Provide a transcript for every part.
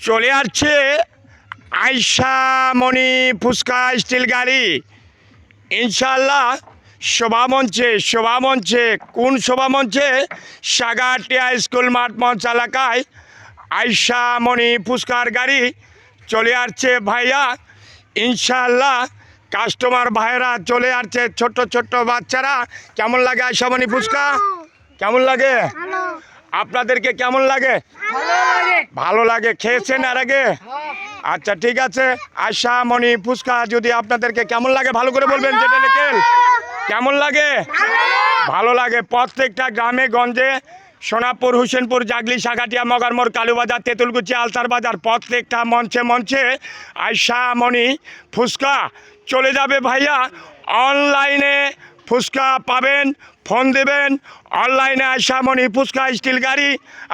চলে আসছে আয়শা মনি ফুচকা স্টিল গাড়ি ইনশাল্লাহ। শোভামঞ্চে কোন শোভামঞ্চে? সাগাটিয়া স্কুল মাঠ মঞ্চ এলাকায় আয়শা মনি ফুচকার গাড়ি চলে আসছে ভাইয়া ইনশাল্লাহ। কাস্টমার ভাইরা চলে আসছে, ছোট্ট ছোট্ট বাচ্চারা। কেমন লাগে আয়শা মনি ফুচকা? কেমন লাগে আপনাদেরকে? কেমন লাগে? ভালো লাগে। খেয়েছেন আর আগে? আচ্ছা ঠিক আছে। আয়শা মনি ফুচকা যদি আপনাদেরকে কেমন লাগে ভালো করে বলবেন। যেটা লেখেন কেমন লাগে? ভালো লাগে। প্রত্যেকটা গ্রামে গঞ্জে, সোনাপুর, হুসেনপুর, জাগলি, সাগাটিয়া, মগারমোড়, কালুবাজার, তেঁতুলকুচি, আলতার বাজার, প্রত্যেকটা মঞ্চে মঞ্চে আয়শা মনি ফুচকা চলে যাবে ভাইয়া। অনলাইনে ফুচকা পাবেন, ফোন দেবেন। অনলাইনে আয়শা মনি ফুচকা স্টিল গাড়ি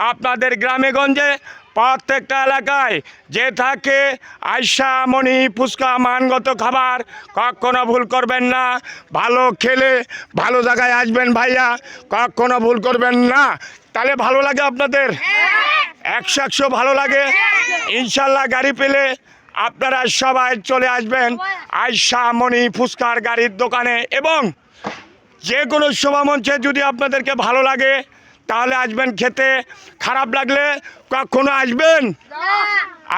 আপনাদের গ্রামে গঞ্জে প্রত্যেকটা এলাকায় যে থাকে। আয়শা মনি ফুচকা মানগত খাবার, কখনো ভুল করবেন না। ভালো খেলে ভালো জায়গায় আসবেন ভাইয়া, কখনো ভুল করবেন না। তাহলে ভালো লাগে আপনাদের? 100 ভালো লাগে ইনশাল্লাহ। গাড়ি পেলে আপনারা সবাই চলে আসবেন আয়শা মনি ফুচকার গাড়ির দোকানে। এবং যে কোনো শোভামঞ্চে যদি আপনাদেরকে ভালো লাগে তাহলে আসবেন খেতে। খারাপ লাগলে কখনো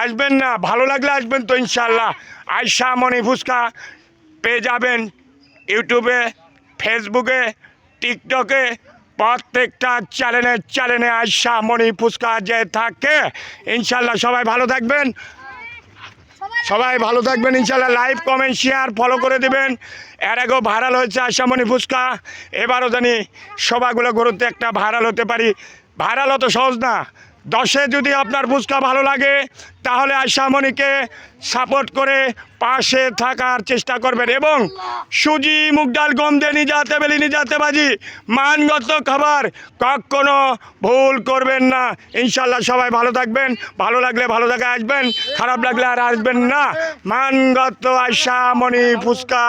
আসবেন না। ভালো লাগলে আসবেন তো ইনশাল্লাহ। আয়শা মনি ফুচকা পেয়ে যাবেন ইউটিউবে, ফেসবুকে, টিকটকে, প্রত্যেকটা চ্যানেলে আয়শা মনি ফুচকা যে থাকে ইনশাল্লাহ। সবাই ভালো থাকবেন ইনশাল্লাহ। লাইভ, কমেন্ট, শেয়ার, ফলো করে দেবেন। এর আগেও ভাইরাল হয়েছে আয়শা মনি ফুচকা। এবারও জানি সবাইগুলো ঘুরতে একটা ভাইরাল হতে পারি। ভাইরাল হতো সহজ না। 10-এ যদি আপনার ফুচকা ভালো লাগে তাহলে আয়শা মনিকে সাপোর্ট করে পাশে থাকার চেষ্টা করবেন। এবং সুজি, মুগ ডাল, গম দিয়ে নিজাতে বেলি নিজাতে বাজি মানগত খাবার, কখনো ভুল করবেন না ইনশাল্লাহ। সবাই ভালো থাকবেন। ভালো লাগলে ভালো জায়গায় আসবেন, খারাপ লাগলে আর আসবেন না। মানগত আয়শা মনি ফুচকা।